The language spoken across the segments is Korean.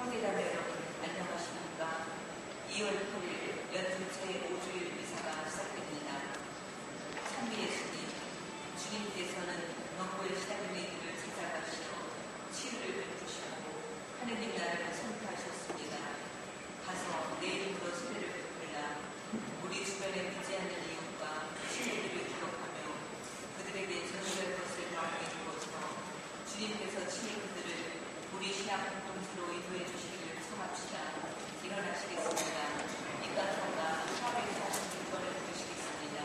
성례자매 여러분 안녕하십니까? 2월 8일 연중체 5주일 미사가 시작됩니다. 찬미 예수님, 주님께서는 넉고의 시작된 이들을 찾아가시어 치유를 베푸시고 하느님 나라를 선포하셨습니다. 가서 내 이름으로 세례를 베풀라. 우리 주변에 믿지 않는 이웃과 친구들을 기록하며 그들에게 전수할 것을 마음에 두어서 주님께서 친히 그들을 우리 신앙 공동체로 인도해 주시기를 소망합시다. 일어나시겠습니다. 이 깜짝과 446번을 부르시겠습니다.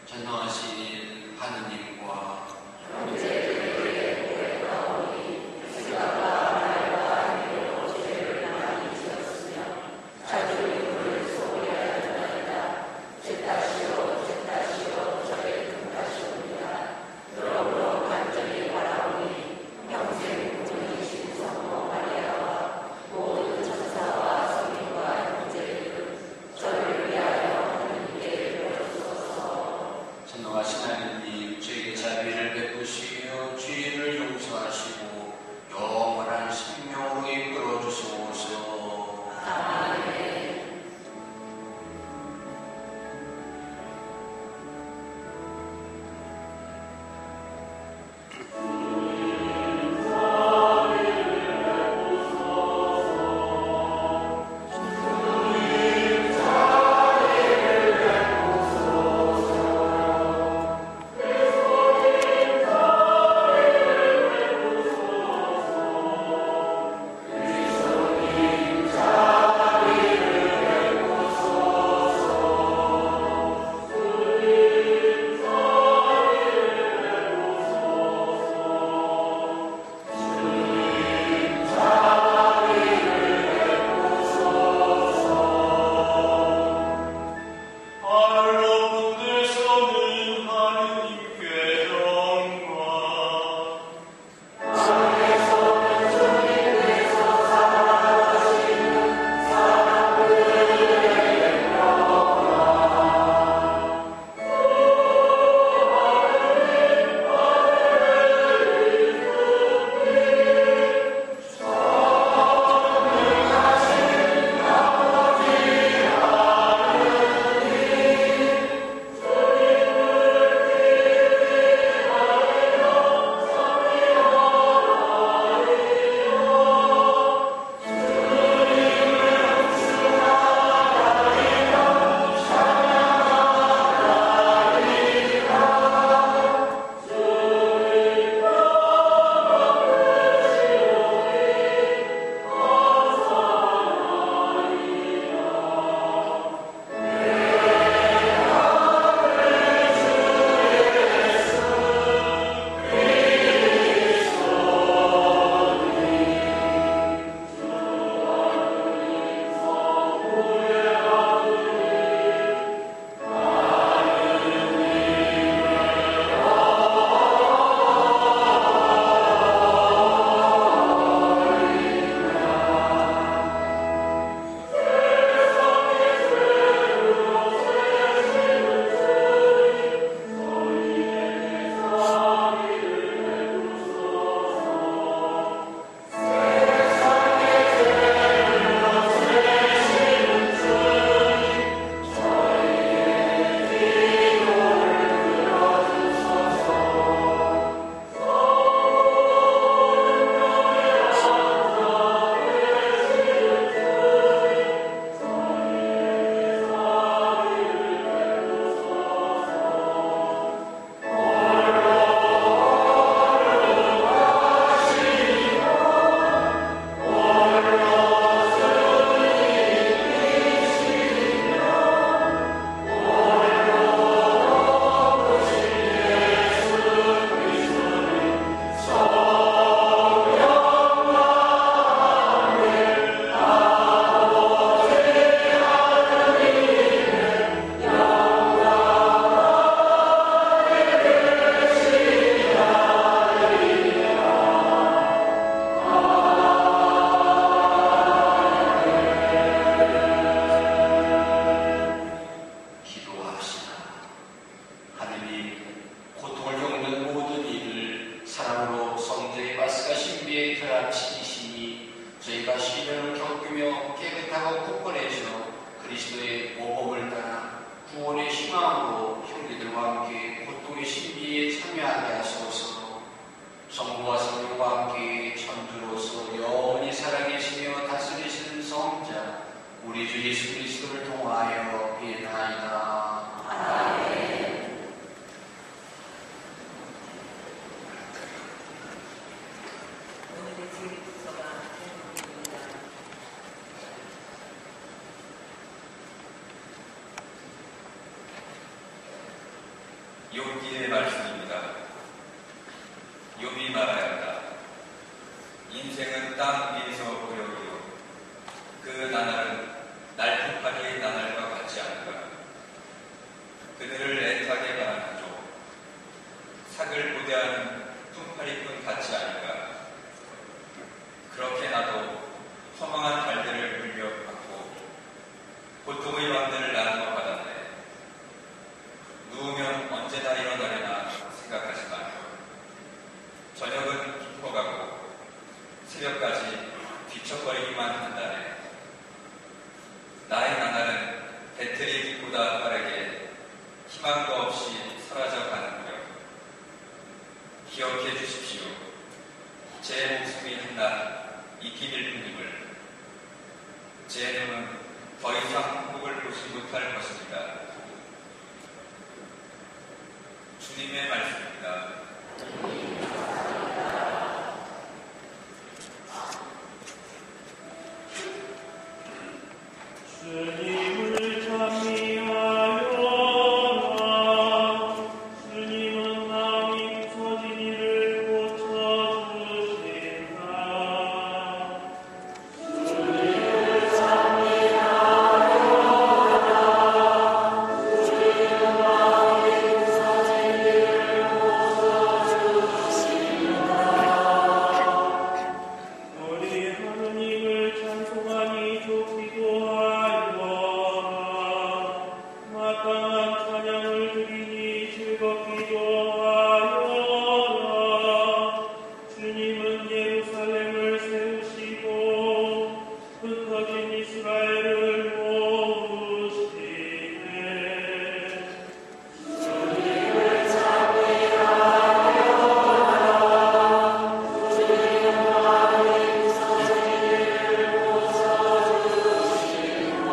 전능하신 하느님과 소망으로 형제들과 함께 고통의 신비에 참여하게 하소서. 성부와 성령과 함께 천주로서 영원히 살아계시며 다스리시는 성자 우리 주 예수 그리스도를 통하여 비나이다. 아멘. 오늘의 제일국서가 대목입니다. 욥기의 말씀입니다. 욥이 말하였다. 인생은 땅 위에서 보여기요 그 나날은 날품파리의 나날과 같지 않은가. 그들을 애타게 바라보죠. 삭을 보대하는 품파리꾼 같지 않은가. 그렇게 나도 허망한 달들을 물려받고 고통의 밤들을 나누어 받았네. 누우면 언제나 일어나려나 생각하지만 저녁은 깊어가고 새벽까지 뒤척거리기만 한다네. 나의 나날은 배틀의 빛보다 빠르게 희망도 없이 사라져 가는구려. 기억해 주십시오. 제 목숨이 한낱 이기릴 뿐임을. 제 눈은 더 이상 행복을 보지 못할 것입니다. 주님의 말씀입니다. 주님을 찬미하여라. 주님은 마음이 부서진 이를 고쳐주신다. 주님을 찬미하여라. 주님은 마음이 부서진 이를 고쳐주신다. 우리 하느님을 찬송하니 좋기도 하여라. 마땅한 찬양을 드리니 즐겁기도 하여라. 주님은 예루살렘을 세우시고 흩어진 이스라엘을 모으시네. 주님을 찬미하여라. 주님은 마음이 부서진 이를 고쳐주신다.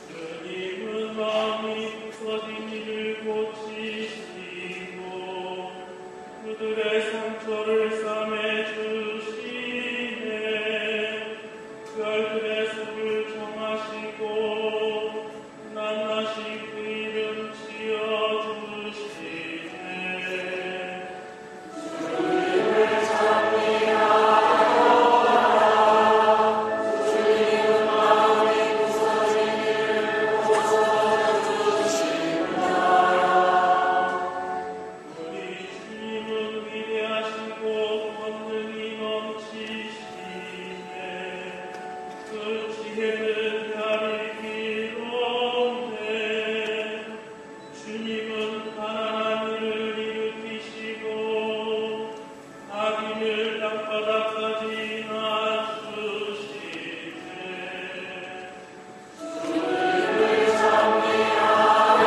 주님은 마음이 부서진 이를 고치시고 그들의 상처를 싸매주시네. 별들의 수를 정하시고 낱낱이 그 이름 지어주시네. 주님을 찬미하여라. 주님은 마음이 부서진 이를 고쳐주신다. 우리 주님은 위대하시고 권능이 넘치시네. 그 지혜는 별이 기로운데 주님은 가난한 이를 일으키시고 악인을 땅바닥까지 낮추시네. 주님을 찬미하여라.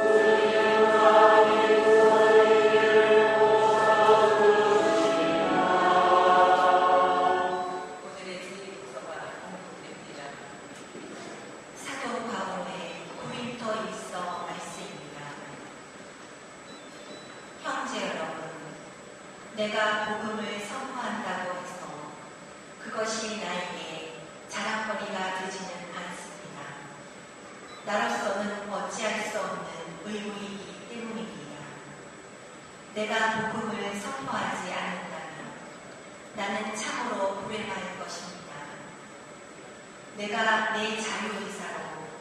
주님은 마음이 부서진 이를 고쳐주신다. 오늘의 제일국서가 대목입니다. 사도 바울의 고린토일서 말씀입니다. 형제 여러분, 내가 복음을 선포한다고 해서 그것이 나에게 자랑거리가 되지는 않습니다. 나로서는 어찌할 수 없는 의무이기 때문입니다. 내가 복음을 선포하지 않는다면 나는 참으로 불행할 것입니다. 내가 내 자유의사로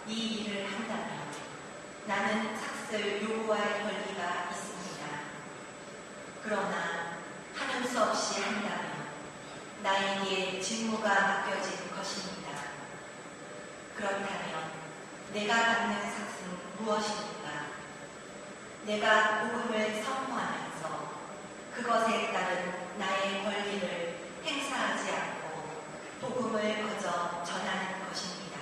이 일을 한다면 나는 삭슬 요구할 권리가 있습니다. 그러나 하는 수 없이 한다면 나에게 직무가 맡겨진 것입니다. 그렇다면 내가 받는 삭은 무엇입니까? 내가 복음을 선포하면서 그것에 따른 나의 권리를 행사하지 않고 복음을 거저 전하는 것입니다.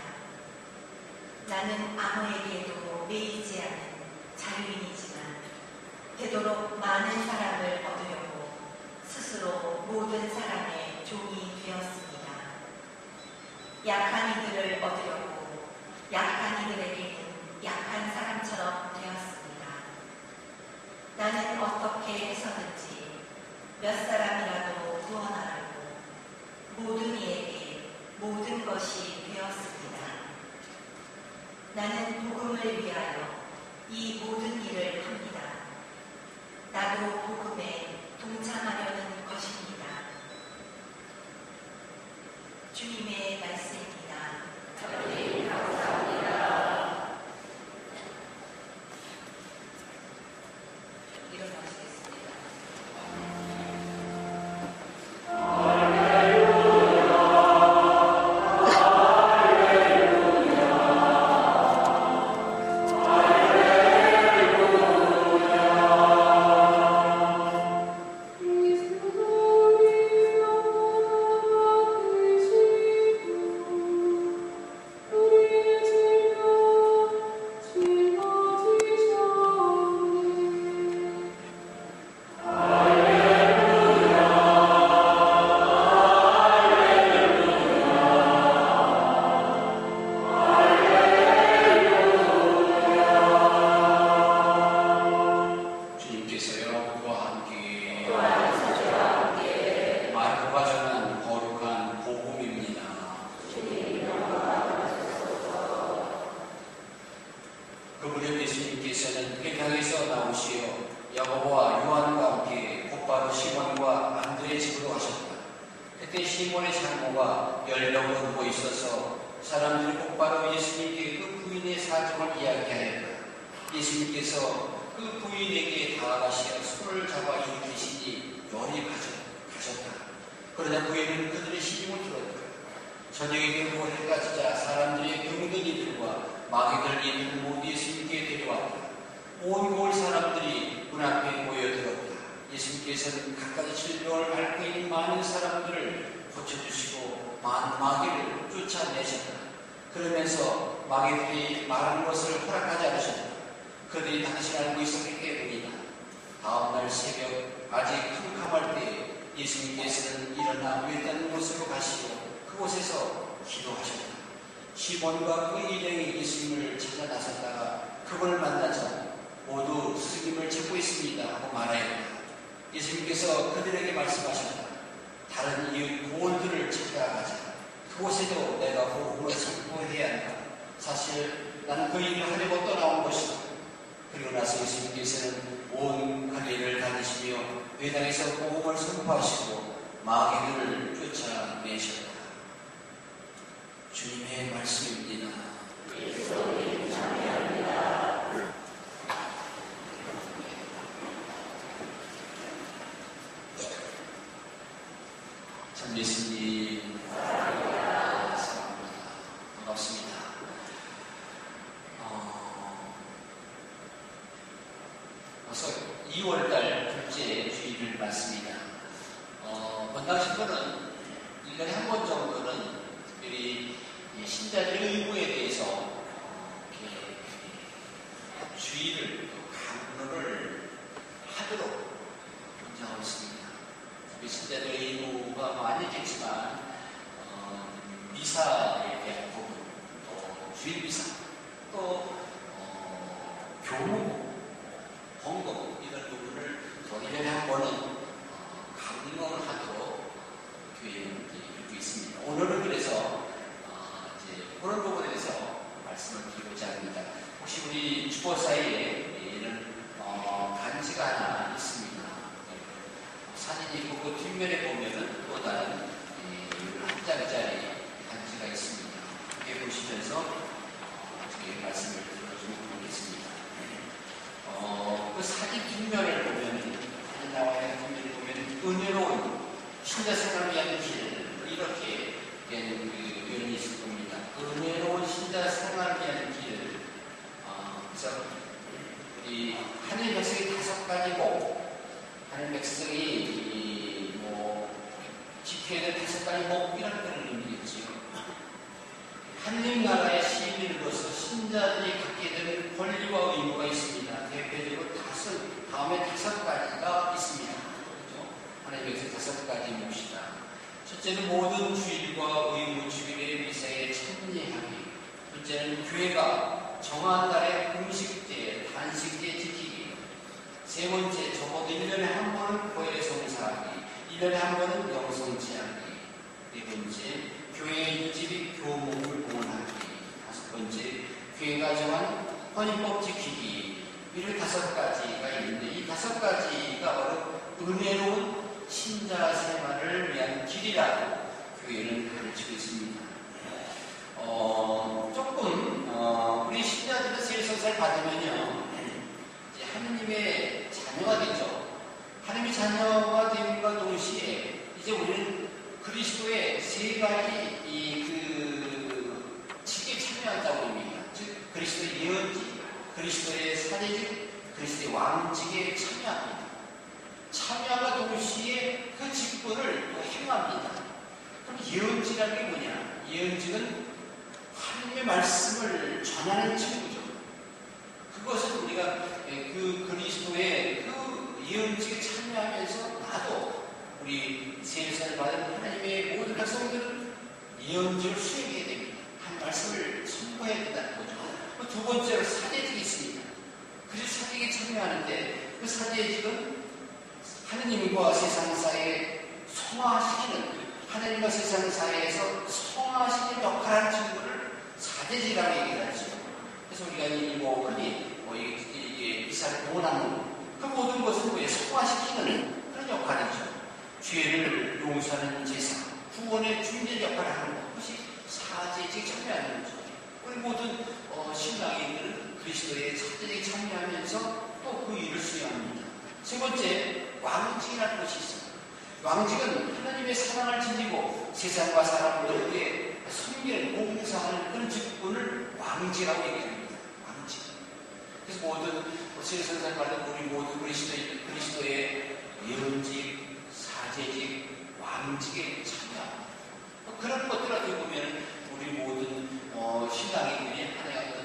나는 아무에게도 매이지 않은 자유인이지만 되도록 많은 사람을 얻으려고 스스로 모든 사람의 종이 되었습니다. 약한 이들을 얻으려고 약한 이들에게는 약한 사람처럼 되었습니다. 나는 어떻게 해서든지 몇 사람이라도 구원하려고 모든 이에게 모든 것이 되었습니다. 나는 복음을 위하여 이 모든 일을 합니다. 나도 복음에 동참하려는 것입니다. 주님의 말씀입니다. 하나님 감사합니다. 일어나시겠습니다. 주님께서 여러분과 함께 또한 서주와 함께 마르코가 전한 거룩한 복음입니다. 주님 영광 그 무렵 예수님께서는 회당에서 나오시어 야고보와 요한과 함께 곧바로 시몬과 안드레 집으로 가셨다. 그때 시몬의 장모가 연락으로 누워 있어서 사람들이 곧바로 예수님께 그 부인의 사정을 이야기하였다. 예수님께서 그 부인에게 다가가시어 손을 잡아 일으키시니 열이 가셨다. 그러자 부인은 그들의 시림을 들었다. 저녁에 되고 해가 지자 사람들이 병든 이들과 마귀들 이들 모두 예수님께 데려왔다. 온 고을 사람들이 문 앞에 모여들었다. 예수님께서는 갖가지 질병을 앓고 있는 많은 사람들을 고쳐주시고 마귀를 쫓아내셨다. 그러면서 마귀들이 말하는 것을 허락하지 않으셨다. 그들이 당신을 알고 있었기 때문이다. 다음날 새벽 아직 캄캄할 때 예수님께서는 일어나 외딴 곳으로 가시고 그곳에서 기도하셨다. 시몬과 그 일행이 예수님을 찾아 나섰다가 그분을 만나자 모두 스님을 찾고 있습니다 하고 말하였다. 예수님께서 그들에게 말씀하셨다. 다른 이웃 고원들을 찾아가자. 그곳에도 내가 복음을 선포해야 한다. 사실 나는 그 일을 하려고 떠나온 것이다. 그리고 나서 예수님께서는 온 갈릴리를 다니시며 회당에서 복음을 선포하시고 마귀들을 쫓아내셨다. 주님의 말씀입니다. 예수님 찬양합니다. 참 예수님 사랑합니다. 반갑습니다. 벌써 2월달 둘째 주일을 맞습니다. 본당신도는 1년에 한 번 정도는 특별히 신자들의 의무에 대해서 이렇게 주의를 또 강론을 하도록 권장하고 있습니다. 우리 신자들의 의무가 많이 있겠지만 미사에 대한 부분, 또 주일미사, 또 교무, 헌금 이런 부분을 또 1년에 한 번은 강론을 하도록 교회는 이루고 있습니다. 오늘은 그래서 이제 그런 부분에 대해서 말씀을 드리고자 합니다. 혹시 우리 주보 사이에 이런 간지가 하나 있습니다. 사진이 있고 그 뒷면에 보면은 또 다른 한 장짜리 간지가 있습니다. 이렇게 보시면서 어떻게 말씀을 들어주면 좋겠습니다. 그 사진 뒷면을 보면은 사진 나와 있는 뒷면을 보면 은혜로운 신자 생활을 위한 길 이렇게 된 그 표현이 있을 겁니다. 은혜로운 신자 생활을 위한 길. 그래서 우리 하늘 백성이 5가지 목, 하늘 백성이 지켜야 될 5가지 목 이런 표현을 의미했지요. 하느님 나라의 시 신자들이 갖게 되는 권리와 의무가 있습니다. 대표적으로 다음에 5가지가 있습니다. 그렇죠? 하나님께서 5가지 봅시다. 첫째는 모든 주일과 의무 주일의 미사에 참여하기. 둘째는 교회가 정한 날에 금식제, 단식제 지키기. 세 번째, 적어도 1년에 한 번은 교회 성사하기. 1년에 한 번은 영성 제하기. 네 번째, 교회의 유지 및 교목을 봉헌하기. 5번째, 교회가 정한 헌법 지키기. 이런 5가지가 있는데 이 5가지가 바로 은혜로운 신자 생활을 위한 길이라고 교회는 가르치고 있습니다. 조금 우리 신자들은 세례성사를 받으면요 이제 하느님의 자녀가 되죠. 하느님의 자녀가 됨과 동시에 이제 우리는 그리스도의 3가지 직에 참여한다고 합니다. 즉 그리스도의 예언직, 그리스도의 사제직, 그리스도의 왕직에 참여합니다. 참여와 동시에 그 직분을 또 행합니다. 그럼 예언직이라는 게 뭐냐? 예언직은 하나님의 말씀을 전하는 친구죠. 그것은 우리가 그 그리스도의 그 예언직에 참여하면서 나도 우리 세례를 받은 하나님의 모든 백성들은 예언직을 수행해야 됩니다. 한 말씀을 선포해야 된다는 거죠. 두 번째로 사제직이 있습니다. 그래서 사제직에 참여하는데 그 사제직은 하느님과 세상 사이에 성화시키는 하나님과 세상 사이에서 성화시키는 역할을 하는 친구를 사제직이라고 얘기를 하죠. 그래서 우리가 이게 이사를 동원하는 그 모든 것은 뭐예요? 성화시키는 그런 역할이죠. 죄를 용서하는 제사, 구원의 중재 역할을 하는 것, 그것이 사제직에 참여하는 거죠. 우리 모든 신앙인들은 그리스도의 사제직에 참여하면서 또 그 일을 수행합니다. 세 번째, 왕직이라는 것이 있습니다. 왕직은 하나님의 사랑을 지니고 세상과 사람들에게 섬기는 봉사하는 그런 직분을 왕직이라고 얘기합니다. 왕직. 그래서 모든 세례선사를 받은 우리 모두 그리스도의 예언직, 사제직, 왕직에 참여합니다. 그런 것들을 어떻게 보면 우리 모든 신앙인들이 하나의 어떤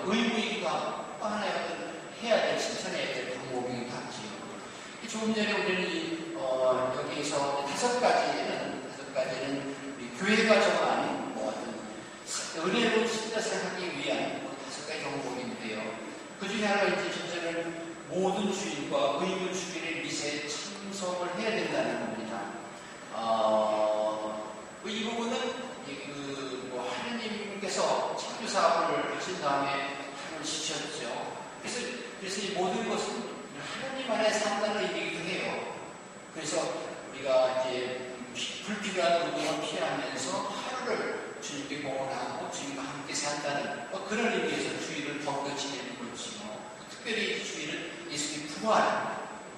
의무이기도 하고 하나의 어떤 해야 될, 실천해야 될 방법이기도 하지요. 조금 전에 우리는 여기에서 5가지는 우리 교회가 정한 어떤 은혜로 신자 생활하기 위한 5가지 정복인데요. 그 중에 하나가 이제 첫째는 모든 주일과 의무 주일의 미사에 참석을 해야 된다는 겁니다. 이 부분은 하느님께서 창조 사업을 하신 다음에 하늘 시켰죠. 그래서 이 모든 것은 하나님 안에 산다는 의미이기도 해요. 그래서 우리가 이제 불필요한 운동을 피하면서 하루를 주님께 봉헌하고 주님과 함께 산다는 그런 의미에서 주일을 덕을 지내는 거지요. 특별히 주일은 예수님 부활,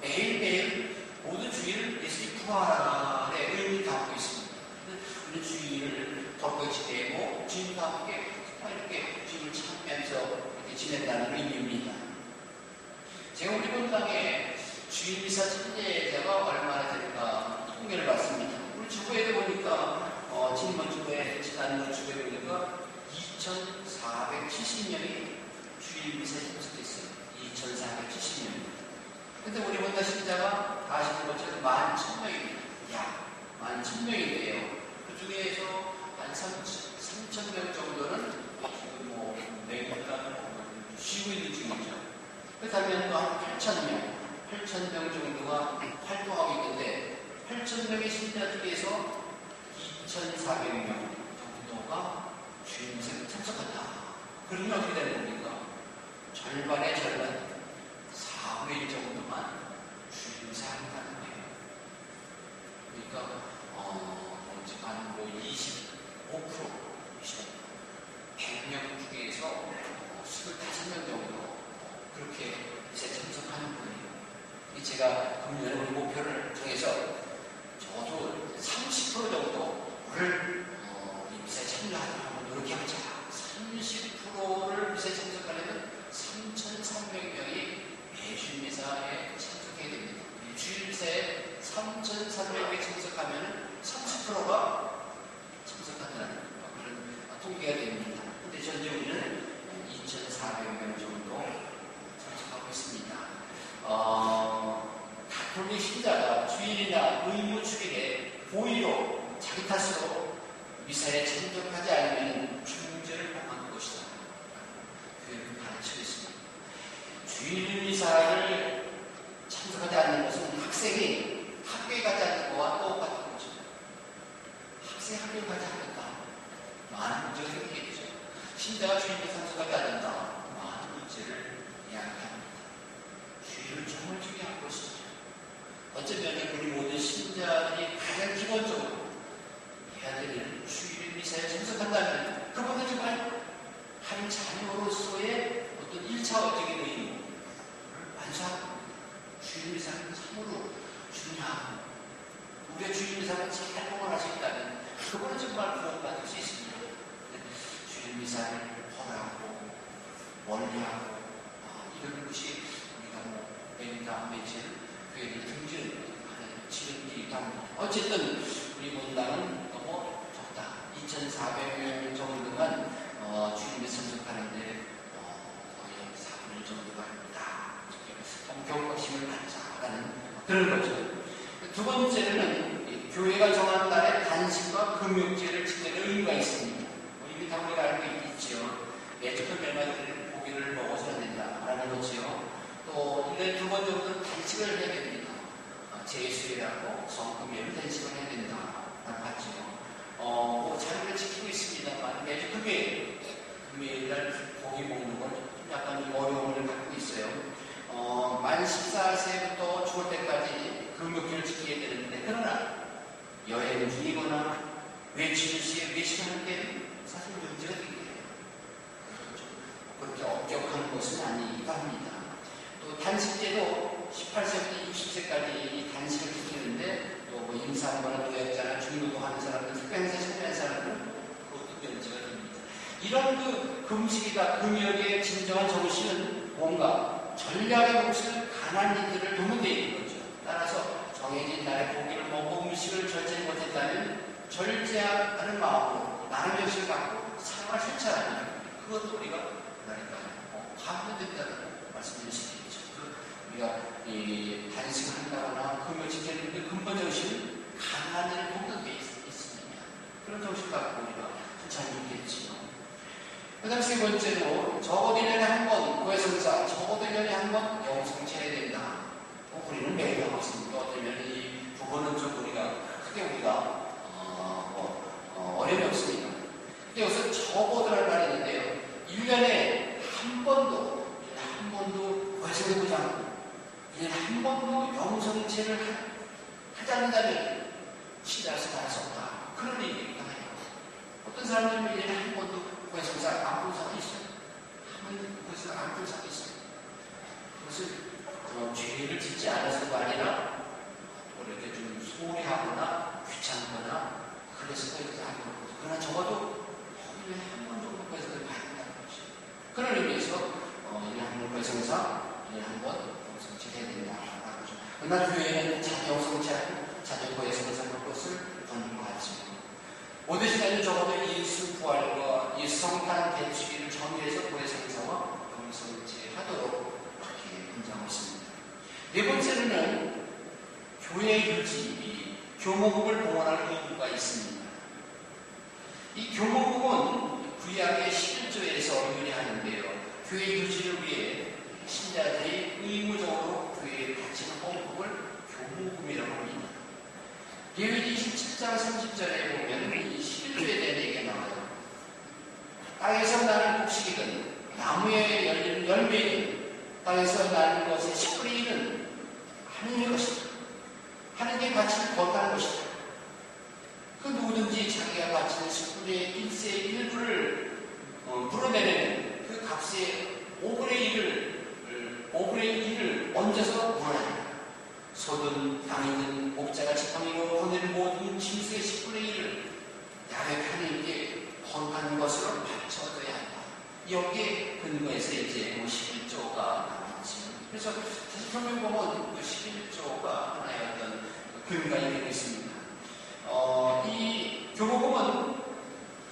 매일매일 모든 주일을 예수님 부활의 의미를 담고 있습니다. 우리 주일을 덕을 지내고 주님과 함께 이렇게 주님을 찾으면서 이렇게 지낸다는 의미입니다. 제가 우리 본당에 주일 미사 참여자가 얼마나 될까 통계를 봤습니다. 우리 주보에 보니까 지난 주보에 보니까 2,470명이 주일 미사에 참석했어요. 2,470명. 근데 우리 본당 신자가 다 아시는 것처럼 11,000명입니다. 약 11,000명인데요. 그 중에서 한 3,000명 정도는 지금 매일간 쉬고 있는 중이죠. 그렇다면 또 한 8,000명 정도가 활동하고 있는데 8,000명의 신자 중에서 2,400명 정도가 주일 미사에 참석한다. 그러면 어떻게 되는 겁니까? 절반의 절반, 4분의 1 정도만 주일 미사 한다는 거예요. 그러니까 한 25%, 100명 중에서 25명 정도 그렇게 미사에 참석하는 거예요. 제가 금년에 우리 목표를 정해서 적어도 30% 정도를 이 미사에 참여하도록 한번 노력해보자. 30%를 미사에 참석하려면 3,300명이 매주 미사에 참석해야 됩니다. 주일 미사에 3,300명이 참석하면 30%가 참석한다는 그런 통계가 됩니다. 신자가 주님의 상속하지 않는다. 많은 문제를 이야기합니다. 주의를 정말 중요한 것이죠. 어쩌면 우리 모든 신자들이 가장 기본적으로 해야 될 주일 미사에 참석한다면 그분은 정말 한 자녀로서의 어떤 1차적인 의무를 완수하고 주일 미사는 참으로 중요하고 우리가 주일 미사를 잘 봉헌할 수 있다면 그분은 정말 구원받을 수 있습니다. 주일 미사를 헌하고 원리하고 이런 것이 우리가 매일다 매일 교회를 등지하는 지름길이기도 합니다. 어쨌든 우리 본당은 너무 적다. 2,400명 정도만 주님에 참석하는데 거의 4분의 1 정도가 아닙니다. 경각심을 갖자라는 그런 거죠. 두 번째는 교회가 정하는 날에 단식과 금욕제를 지키는 의무가 있습니다. 이미 다 우리가 알고 있죠. 매주 금요일마다 고기를 먹어서 안 된다라는 거죠. 또 1년에 2번 정도는 단식을 해야 됩니다. 제수일하고 성금요일 단식을 해야 된다라고 하죠. 자리를 지키고 있습니다만 매주 금요일날 고기 먹는 건 좀 약간 좀 어려움을 갖고 있어요. 만 14세부터 죽을 때까지 금욕제를 지켜야 되는데 그러나 여행 중이거나 외출 시에 외식하는 게 사실 문제가 되게 그렇게 엄격한 것은 아니기도 합니다. 또 단식제도 18세부터 60세까지 단식을 지키는데 또 뭐 임산부나 노약자나 중노동하는 사람들, 특별행사 참여하는 사람들은 그것도 면제가 됩니다. 이런 금식이다 금욕의 진정한 정신은 뭔가 전략의 몫을 가난한 이들을 돕는 데 있는 거죠. 따라서 정해진 날에 고기를 먹고 음식을 절제하지 못했다면 절제하는 마음으로 나는 역시를 갖고 생활 실천하는 그것도 우리가 가면 된다고 말씀드릴 수 있겠죠. 우리가 이 단식을 한다거나 금요 지키는 그 근본 정신은 가난을 돕는 데 있습니다. 그런 정신 갖고 우리가 잘 있겠지요. 그 다음 세 번째로 적어도 1년에 한 번 고해성사, 적어도 1년에 한 번 영성체 해야 된다. 우리는 매일 하고 있습니다. 어쩌면 이 부분은 좀 우리가 크게 어려움이 없으니까. 근데 여기서 적어도라는 말이 있는데요. 1년에 한 번도 고해성사하지 않고 1년에 한 번도 영성체를 하지 않는다면 신자로서 말할 수 없다. 그런 얘기가 해요. 어떤 사람들은 1년에 한 번도 고해성사 안 본 사람이 있어요. 한 번도 고해성사 안 본 사람이 있어요. 그것을 죄를 짓지 않아서가 아니라 이렇게 좀 소홀히 하거나 귀찮거나 그래서 그렇게 하는 거죠. 그러나 적어도 1년에 한 번 정도 고해성사를 봐야 된다는 거죠. 그런 의미에서 1년에 한 번 고해성사, 1년에 한 번 영성체 해야 된다라는 거죠. 그러나 교회는 자기 영성체하고 자기 고해성사 할 것을 권고하지. 모든 시간은 적어도 예수 부활과 예수 성탄 대축일을 정의해서 고해성사와 영성체 하도록 그렇게 권장하고 있습니다. 네 번째로는 교회 유지, 교목국을 봉헌할 의무가 있습니다. 이 교목국은 구약의 11조에서 유래하는데요. 교회 유지를 위해 신자들이 의무적으로 교회에 바치는 헌금을 교목금이라고 합니다. 레위기 27장 30절에 보면 이 11조에 대한 얘기가 나와요. 땅에서 나는 곡식이든 나무에 열리는 열매이든 땅에서 나는 것의 10분의 1은 하느님의 것이다. 하느님의 가치를 거듭하는 것이다. 그 누구든지 자기가 바치는 10분의 1세 1부를 불어내는 그 값의 5분의 1을 얹어서 물어냅니다. 소든 땅이든 목자가 지팡이로 거느린 모든 짐승의 10분의 1을 야훼 하나님께 헌한 것으로 바쳐줘야 한다. 여기에 근거해서 이제 11조가 나왔지. 그래서 사실 성경 보면 11조가 하나의 어떤 근간이 되고 있습니다. 이 교목금은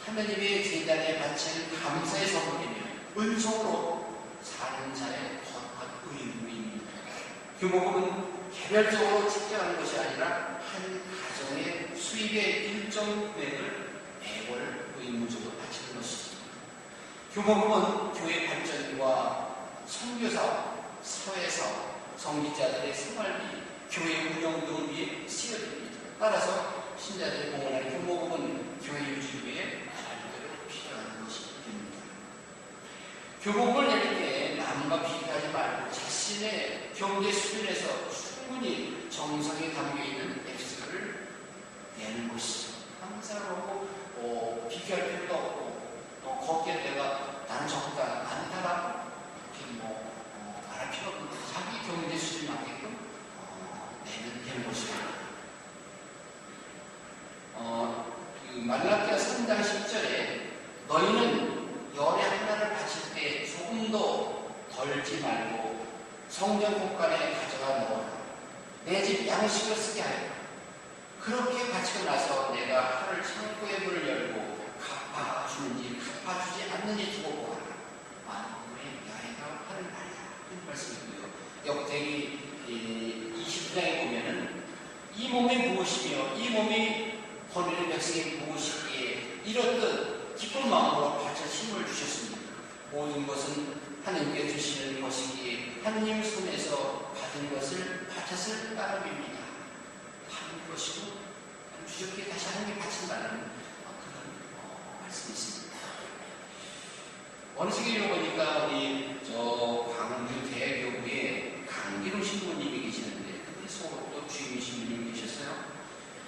하나님의 제단에 바친 감사의 선물이며 은총으로 사는 자의 헌한 의무입니다. 교목금은 개별적으로 책정하는 것이 아니라 한 가정의 수입의 일정 금액을 매월 의무적으로 바치는 것입니다. 교목금은 교회 발전과 선교사업, 사회사업, 성직자들의 생활비, 교회 운영 등을 위해 쓰여집니다. 따라서 신자들이 봉헌하는 교목금은 교회 유지 위에 절대로 필요한 것이 됩니다. 교복을 내릴 때 남과 비교하지 말고 자신의 경제 수준에서 충분히 정성이 담겨있는 액수를 내는 것이죠. 항상 비교할 필요도 없고 또 거기에 내가 나는 적다 많다라고 이렇게 말할 필요 없는 자기 경제 수준에 맞게끔 내는 되는 것입니다. 말라기야 3장 10절에 너희는 열의 하나를 바칠 때 조금 더 덜지 말고 성전 곳간에 가져가 넣어라. 내 집 양식을 쓰게 하여 그렇게 바치고 나서 내가 하늘 창고의 문을 열고 갚아주는지 갚아주지 않는지 두고 보아라. 만국의 야훼가 하는 말이다. 이런 말씀이고요. 역대기 29장에 보면은 이 몸이 무엇이며 이 몸이 거느린 백성이 무엇이기에 이렇듯 기쁜 마음으로 바쳐 힘을 주셨습니다. 모든 것은 하나님께 주시는 것이기에 하나님 손에서 받은 것을 바쳤을 따름입니다. 하는 것이고 주셨기에 다시 하나님께 바친다는 그런 말씀이 있습니다. 어느 시기에 읽어보니까 우리 광주 대교구에 강기룡 신부님이 계시는데 그때 소속도 주임이신 분이 계셨어요.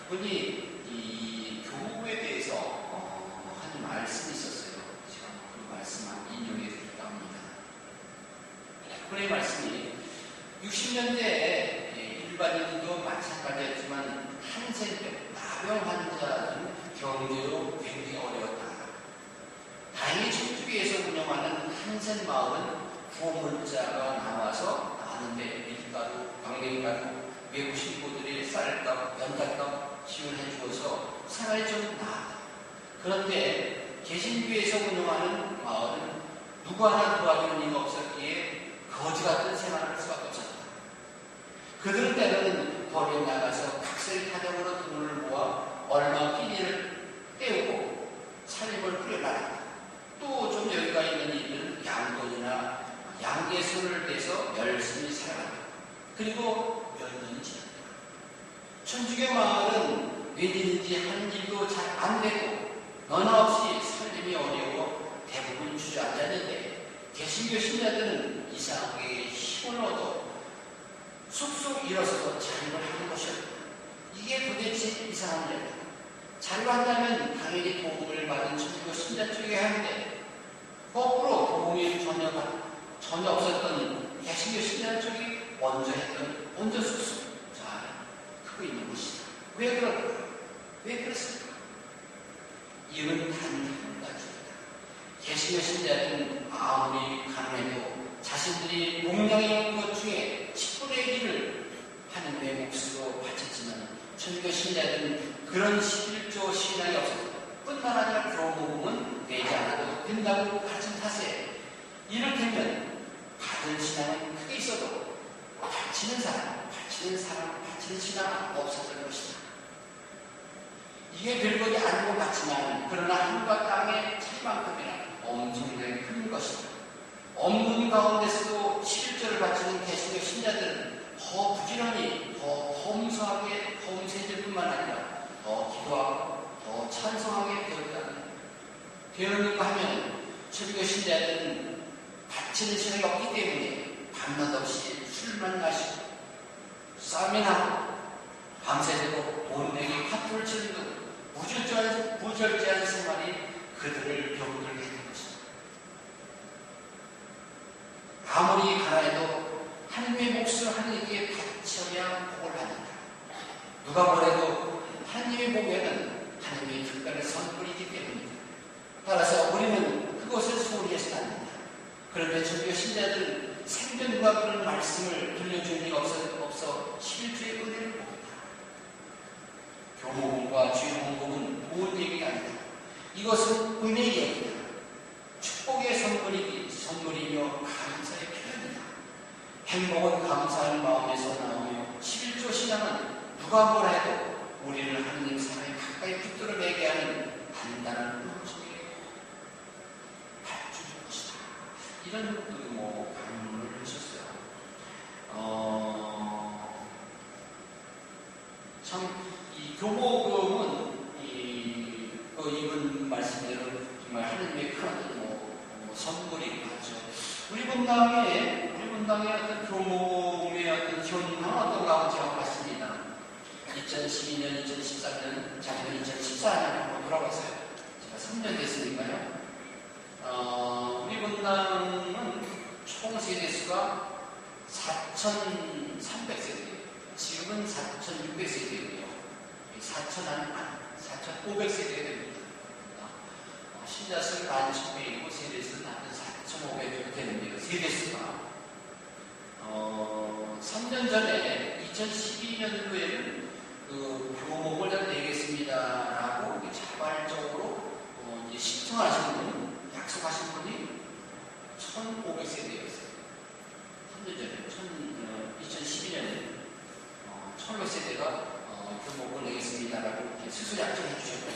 그분이 이 교구에 대해서 하는 말씀이 있었어요. 제가 그 말씀만 인용해 드릴까 합니다. 그분의 말씀이 60년대에 일반인도 마찬가지였지만 한센병, 나병 환자는 경제로 굉장히 어려웠다. 다행히 천주교에서 운영하는 한센 마을은 구호물자가 나왔는데 밀가루, 방맹가루, 외국 신부들이 쌀값, 연달값 지원해 주어서 생활이 좀 나았다. 그런데 개신교에서 운영하는 마을은 누구 하나 도와주는 이가 없었기에 거지 같은 생활을 할 수밖에 없었다. 그들은 때로는 거리에 나가서 각설이 타령으로 돈을 모아 얼마 끼니를 때우고 살림을 꾸려나간다. 또 좀 여유가 있는 이들은 양돈이나 양계소를 내서 열심히 살아간다. 그리고 몇 년이 지났다. 천주교 마을은 웬일인지 한 일도 잘 안 되고 너나 없이 살림이 어려워 대부분 주저앉았는데 개신교 신자들은 이상하게 힘을 얻어 쑥쑥 일어서서 자립을 하는 것이었다. 이게 도대체 이상한 일이다. 자립한다면 당연히 도움을 받은 천주교 신자 쪽에 하는데 거꾸로 도움이 전혀 없었던 개신교 신자 쪽이 먼저 쑥쑥 크고 있는 것이다. 왜 그럴까? 왜 그랬을까? 이유는 단 한 가지입니다. 개신교 신자들은 아무리 가난해도 자신들이 용량이 있는 것 중에 10분의 1을 하나님의 몫으로 바쳤지만 천주교 신자들은 그런 11조 신앙이 없었다. 뿐만 아니라 교모금은 내지 않아도 된다고 가르친 탓에 이를테면 받은 신앙은 크게 있어도 바치는 신앙은 없었던 것이다. 이게 별것이 아닌 것 같지만 그러나 하늘과 땅의 차이만큼이나 엄청나게 큰 것이다. 없는 가운데서도 11조를 바치는 개신교 신자들은 더 부지런히 더 범사하게 범세질 뿐만 아니라 더 기도하고 더 찬송하게 되었는가 하면 천주교 신자들은 바치는 신앙이 없기 때문에 밤낮 없이 술만 마시고 싸움이나 하고 밤새도록 돈 내기 카풀을 치는 등 무절제한 생활이 그들을 병들게 된 것입니다. 아무리 가난해도 하나님의 몫을 하나님께 바쳐야 복을 받는다. 누가 뭐래도 하나님의 복에는 하나님의 특별한 선물이기 때문이다. 따라서 우리는 그것을 소홀히해서는 안 된다. 그런데 천주교 신자들은 생전 누가 그런 말씀을 들려주는 이가 없어 11조의 은혜를 봅니다. 교모금과 주일홍금은 좋은 얘기가 아니다. 이것은 은혜의 얘기다. 축복의 선물이며 감사의 표현이다. 행복은 감사하는 마음에서 나오며 11조 신앙은 누가 뭐라 해도 우리를 하나님 사랑에 가까이 붙들어 매게 하는 단단한 물 속에 발주는 것이다. 이런 강론을 하셨어요. 참 이 교모금은 이분 말씀대로 정말 하나님의 큰 선물이 맞죠. 우리 분당의 어떤 교목의 어떤 현황은 어떤가 한번 제가 봤습니다. 2012년, 2013년, 작년 2014년 한번 돌아봤어요. 제가 3년 됐으니까요. 우리 분당은 총 세대수가 4,300세대예요. 지금은 4,600세대고요. 4,500세대가 됩니다. 신자수는 1,100이고 세대수는 한 4,500 되는데요. 세대수가 3년 전에 2012년도에는 그 교목을 다 내겠습니다라고 자발적으로 이제 신청하신 분, 약속하신 분이 1,500세대였어요. 3년 전에 2012년에 1,500세대가 교목을 내겠습니다라고 이렇게 스스로 약속해 주셨고,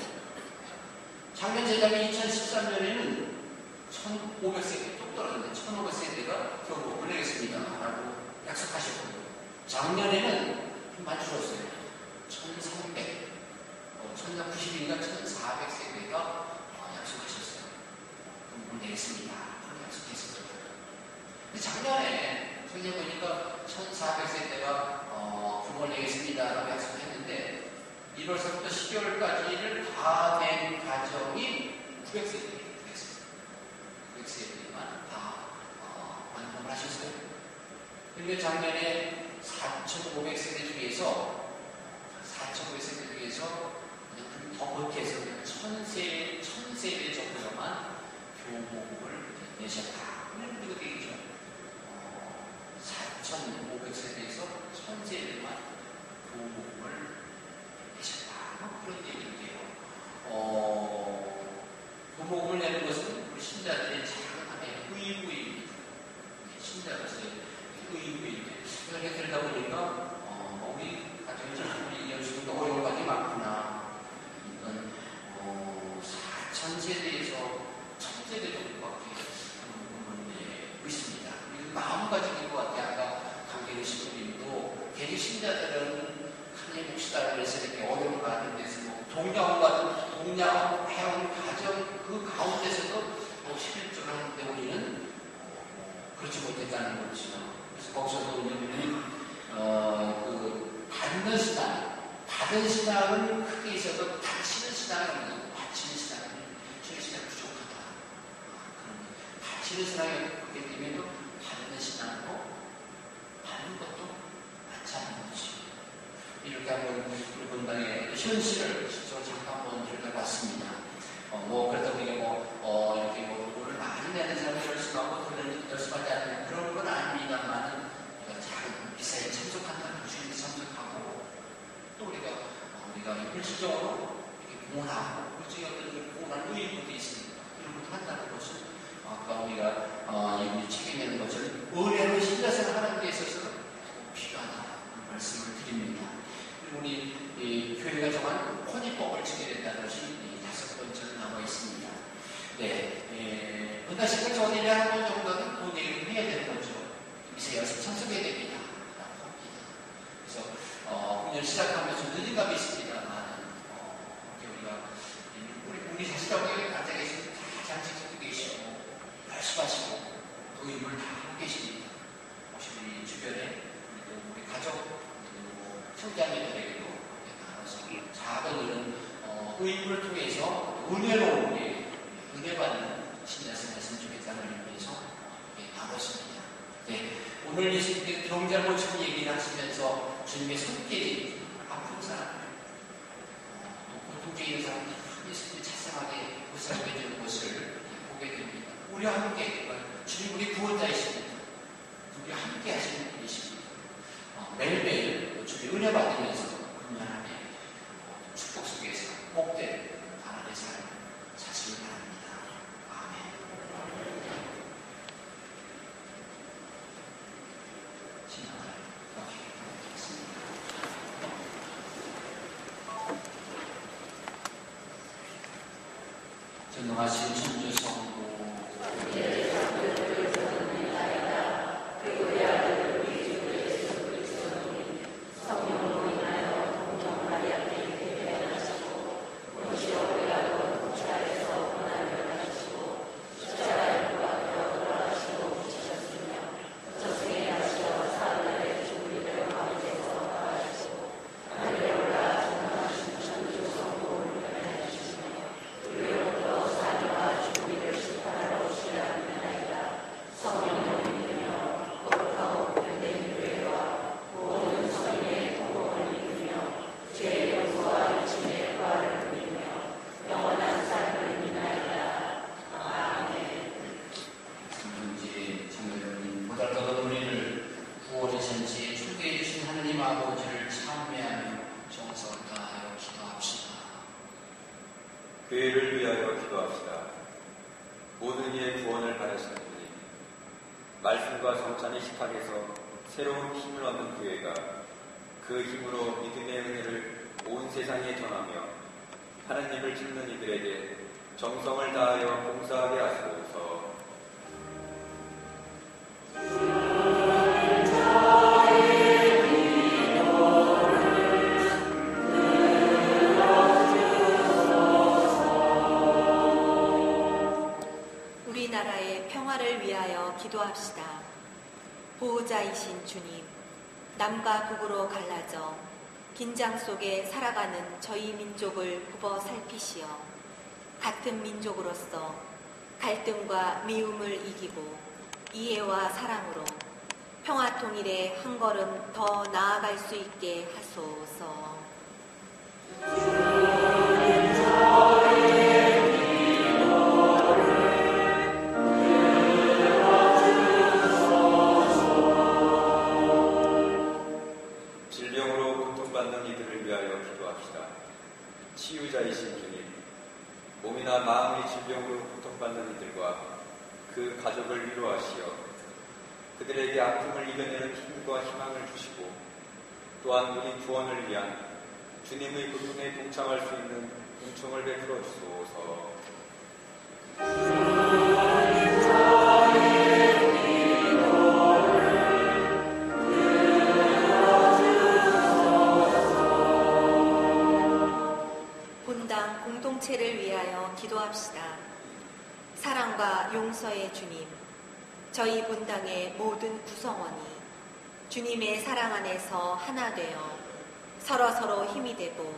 작년 재작년 2013년에는 1,500세대, 또 떨어졌는데 1,500세대가 교목을 내겠습니다라고 약속하셨고요. 작년에는 좀 많이 줄었어요. 1,300, 1,900인가 1,400세대가 약속하셨어요. 교목을 내겠습니다. 그렇게 약속했었죠. 근데 작년에 보니까 1,400세대가 교목을 내겠습니다라고 약속했는데 1월서부터 12월까지를 다 낸 가정이 900세대만 다 완공을 하셨어요. 그런데 작년에 4,500세대 중에서 더 못해서 1,000세대 정도만 교목을 내셨다. 그리고 얘기죠. 4,500세대에서 1,000세대만 교목을 내셨다. 그런 얘기인데요. 교목을 내는 것은 우리 신자들의 작은 하나의 의무입니다. 신자로서의 의무입니다. 그렇게 들다 보니까 우리 가정이 우리 연수도 어려운 것이 많구나. 이건 4,000세대에서 1,000세대 정도밖에 못 있습니다. 마음가짐인 것 같아요. 아까 강계리 신부님도 개지 신자들은 하나님 몫이다 그래서 이렇게 어려운 가는 데서 동양원 같은 동양 해온 가정 그 가운데서도 11조를 하는데 우리는 그렇지 못했다는 거죠. 그래서 거기서도 우리는 받은 신앙은 크게 있어도 바치는 신앙은 부족하다. 바치는 신앙이 그렇게 되면 받는 신앙도 받는 것도 많지 않은 거지. 이렇게 한번 우리 분당의 현실을 실제로 잠깐 한번 들여다봤습니다. 그렇다고 이게 이렇게 돈을 많이 내는 사람이 열심하고 돈을 열심하지 않는 그런 건 아닙니다만은 작은 미사에 참석한다는 주님이 참석하고 또 우리가 일시적으로 이렇게 공헌하고 일시적으로 공헌하는 의무도 있습니다. 이런 것도 한다는 것은 아까 우리가 책임내는 것을 은혜로 신자생활 하는 데 있어서 필요하다는 말씀을 드립니다. 그리고 우리 교회가 정한 혼인법을 지켜야 된다는 것이 5번째로 나와 있습니다. 네, 분단식을 전일에 한 번 정도는 본회의를 해야 되는 거죠. 미세 연습 참석해야 됩니다. 그래서 훈련 시작하면서 늦은 감이 있습니다만 우리 자식하고 앉아 계시면 다 장식도 계시고 열심히 하시고 의무를 다 하고 계십니다. 혹시 우리 주변에 우리 가족 그리고 청자매들에게도 나눠서 작은 이런 의무를 통해서 은혜로운 은혜 받는 신자생활 했으면 좋겠다는 의미에서 나눴습니다. 네, 오늘 예수님께서 병자를 고치는 얘기를 하시면서 주님의 손길이 아픈 사람, 고통에 있는 사람들이 예수님이 자상하게 무사하게 되는 것을 보게 됩니다. 우리와 함께 주님 우리 구원자이십니다. 우리와 함께 하시는 분이십니다. 매일매일 주님 은혜 받으면서 금년함에 축복 속에서 복된 하나님의 삶을 사시기 바랍니다. 아멘. 신앙을 하겠습니다. 전능하신 천주 성부 말씀과 성찬의 식탁에서 새로운 힘을 얻는 교회가 그 힘으로 믿음의 은혜를 온 세상에 전하며 하나님을 찾는 이들에게 정성을 다하여 봉사하게 하소서. 우리나라의 평화를 위하여 기도합시다. 보호자이신 주님, 남과 북으로 갈라져 긴장 속에 살아가는 저희 민족을 굽어 살피시어 같은 민족으로서 갈등과 미움을 이기고 이해와 사랑으로 평화 통일에 한 걸음 더 나아갈 수 있게 하소서. 질병으로 고통받는 이들을 위하여 기도합시다. 치유자이신 주님, 몸이나 마음의 질병으로 고통받는 이들과 그 가족을 위로하시어 그들에게 아픔을 이겨내는 힘과 희망을 주시고 또한 우리 구원을 위한 주님의 고통에 동참할 수 있는 은총을 베풀어 주소서. 본당 공동체를 위하여 기도합시다. 사랑과 용서의 주님, 저희 본당의 모든 구성원이 주님의 사랑 안에서 하나 되어 서로서로 힘이 되고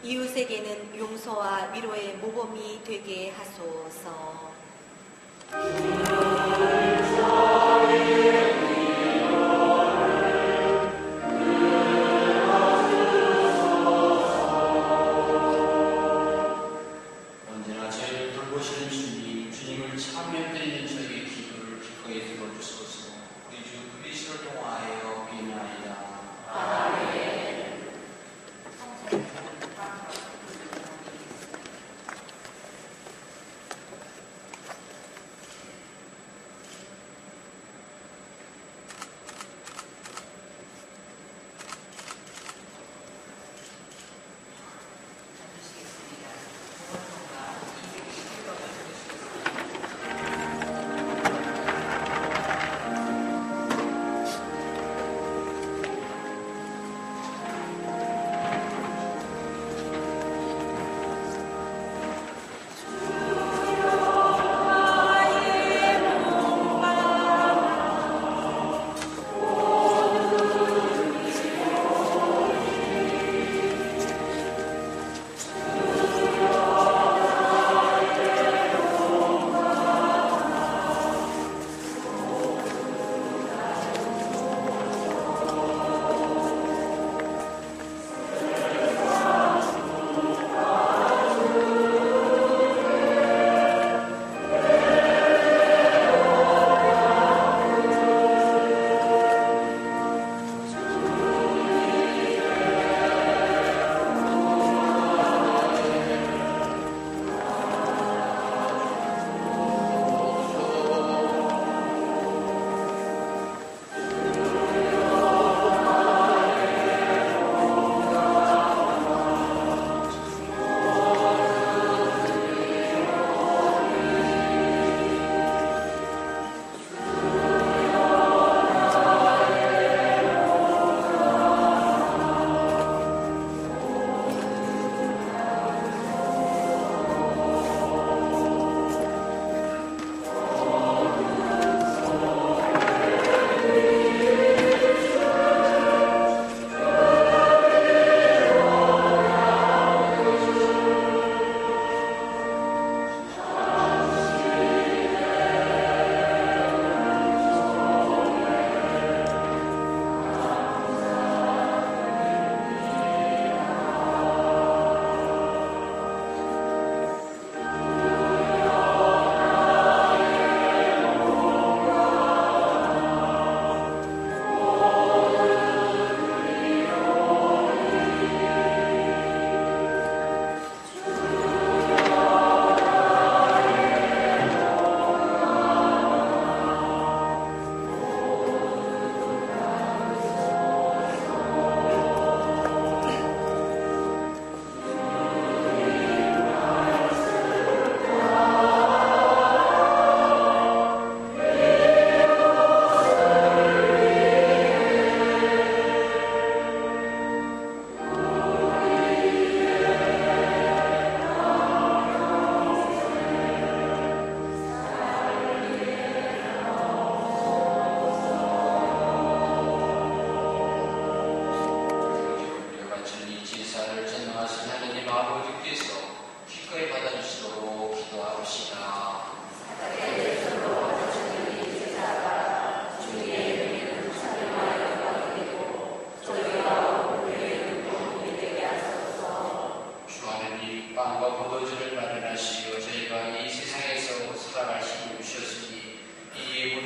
이웃에게는 용서와 위로의 모범이 되게 하소서. 언제나 저희를 돌보시는 주님, 주님을 참여드리는 저희의 기도를 기꺼이 들어주소서. 우리 주 그리스도를 통하여 비나이다. 아멘.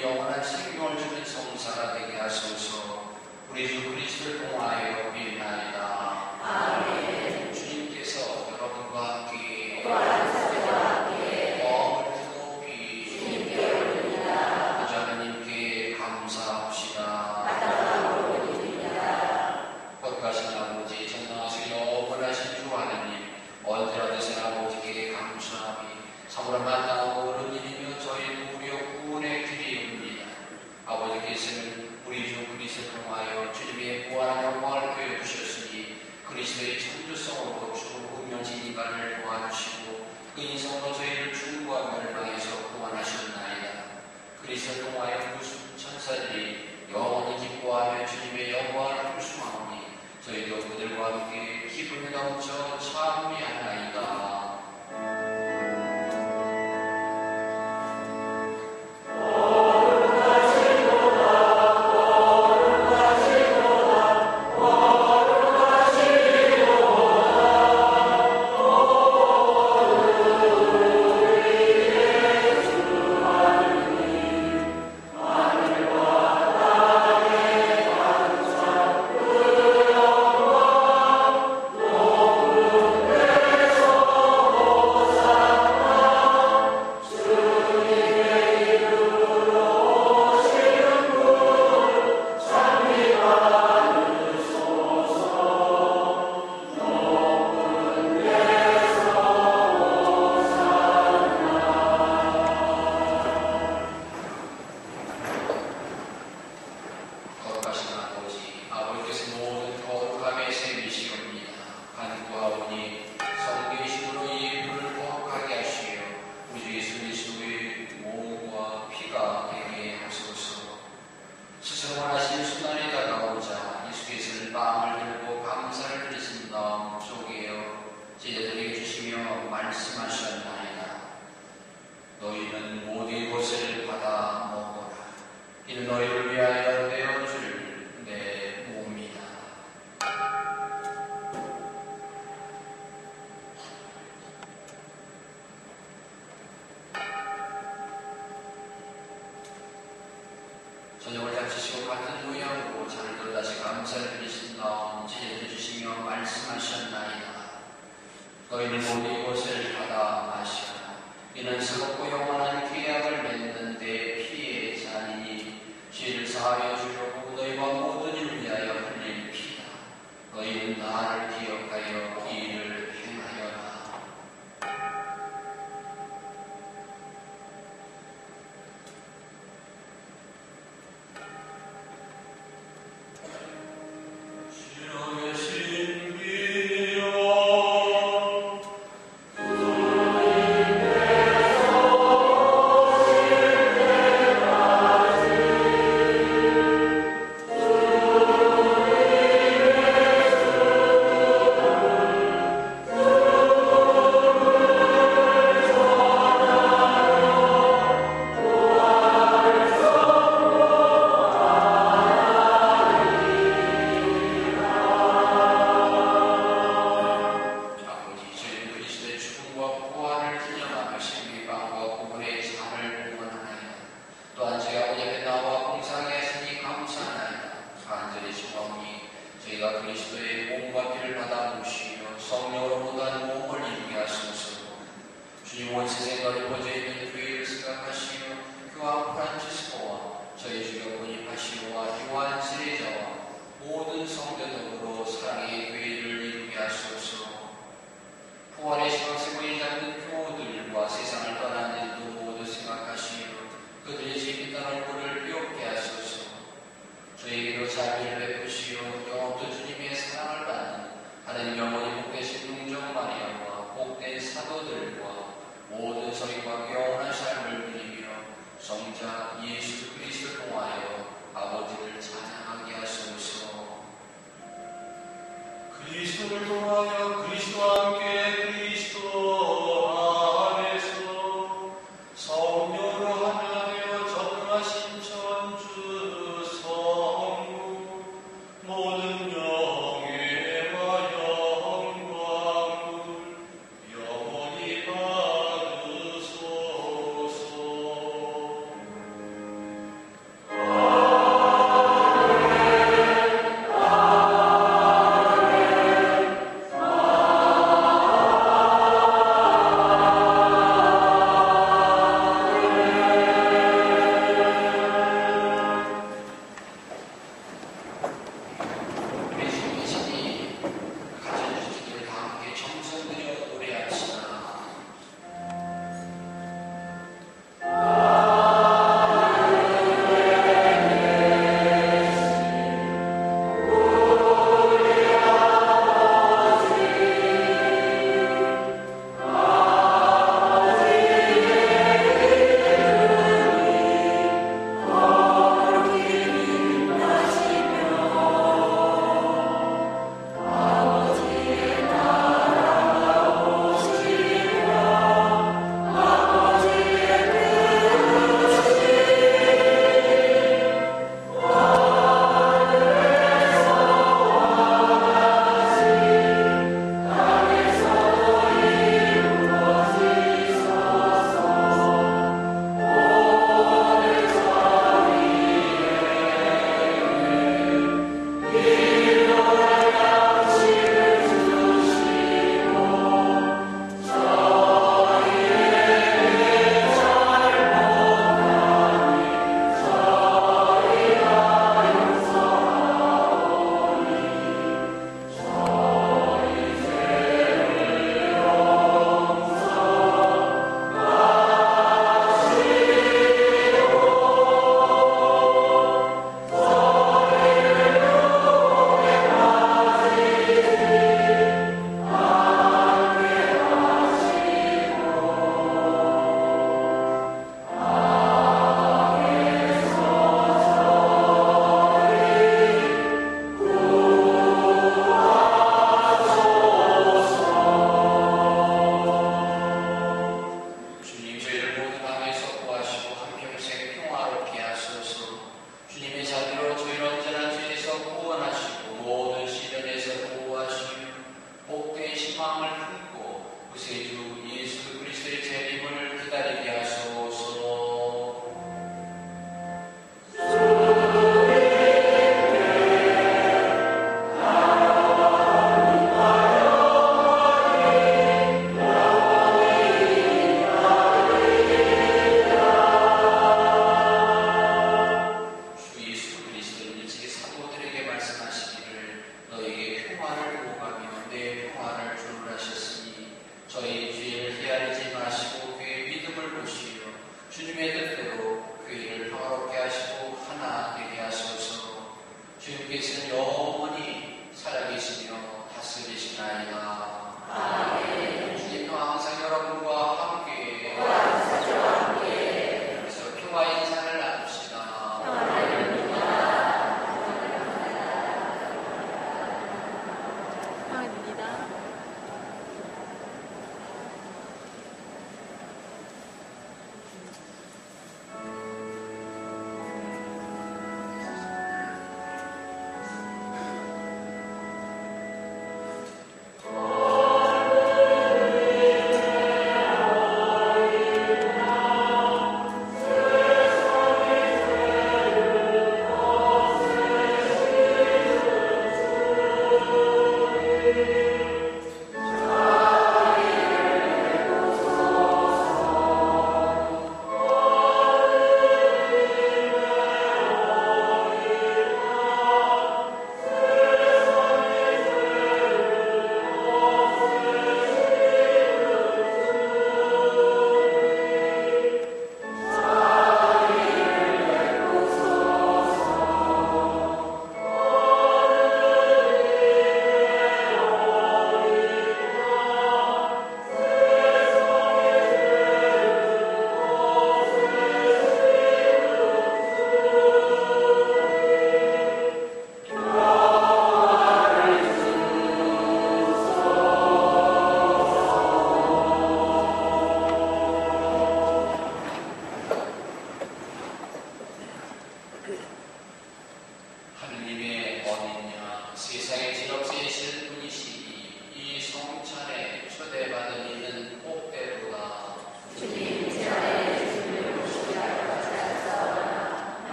우리 영원한 생명을 주는 성사가 되게 하소서. 우리 주 그리스도를 통하여 비나이다. 아멘. 주님께서 여러분과 함께 또한 사도와 함께 마음을 뜨겁이 주님께 올립니다. 구주 하나님께 감사합시다. 마땅하고 올립니다. 거룩하신 아버지, 전능하시고 영원하신 주 하나님, 언제나 되신 아버지께 감사하니 참으로 마땅하고 옳은 일이며 저희는 무려 구원의 길이옵니다. 아버지께서는 우리 주 그리스도를 통하여 주님의 무한한 영광을 보여주셨으니 그리스도의 천주성으로 주 운명진 인간을 도와주시고 그 인성으로 저희를 죽음과 멸망에서 구원하셨나이다. 그리스도를 통하여 무슨 천사들이 영원히 기뻐하며 주님의 영광을 불수하오니 저희도 그들과 함께 기쁨이 넘쳐 찬미하나이다. 너희는 모든 것을 받아 먹어라. 이는 너희를 위하여 내어줄 내 몸이다. 저녁을 잡수시고 같은 모양으로 잔을 들어 다시 감사를 드리신 다음 제자들에게 주시며 말씀하셨나이다. 너희는 모든 것을 받아 마시라. 이는 새롭고 영원한 계약을 맺는 데 피의 잔이니 죄를 사하여 주려고 너희와 모든 일을 위하여 흘릴 피다. 너희는 나를 기억하여 이 일을 행하여라. 저희가 그리스도의 몸과 피를 받아 모시며 성령으로 무한 몸을 이루게 하소서. 주님 온 세상에 넓어져 있는 교회를 생각하시며 교황 프란치스코와 저희 주교 보니파시오와 요한 세례자와 모든 성도들로 사랑의 교회를 이루게 하소서. 부활의 신앙생활이 잡는 교우들과 세상을 떠난 이들도 모두 생각하시며 그들의 재밌는 얼굴을 띄웁게 하소서. 저에게도 자비를 베푸시어 영원토 주님의 사랑을 받는 하나님 영원히 복되신 능정 마리아와 복된 사도들과 모든 서기과 영원한 삶을 누리며 성자 예수 그리스도를 통하여 아버지를 찬양하게 하소서. 그리스도를 통하여 그리스도와 함께 그리스도 안에서 성령으로 하나 되어 전능하신 천주 성부 모든 영예와 영광을 영원히 받으소서.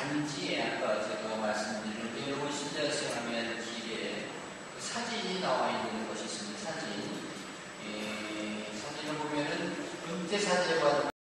단지에 아까 제가 말씀드린 외로운 신자세 하면 길에 그 사진이 나와 있는 것이 있습니다. 사진을 보면은 은퇴 사제와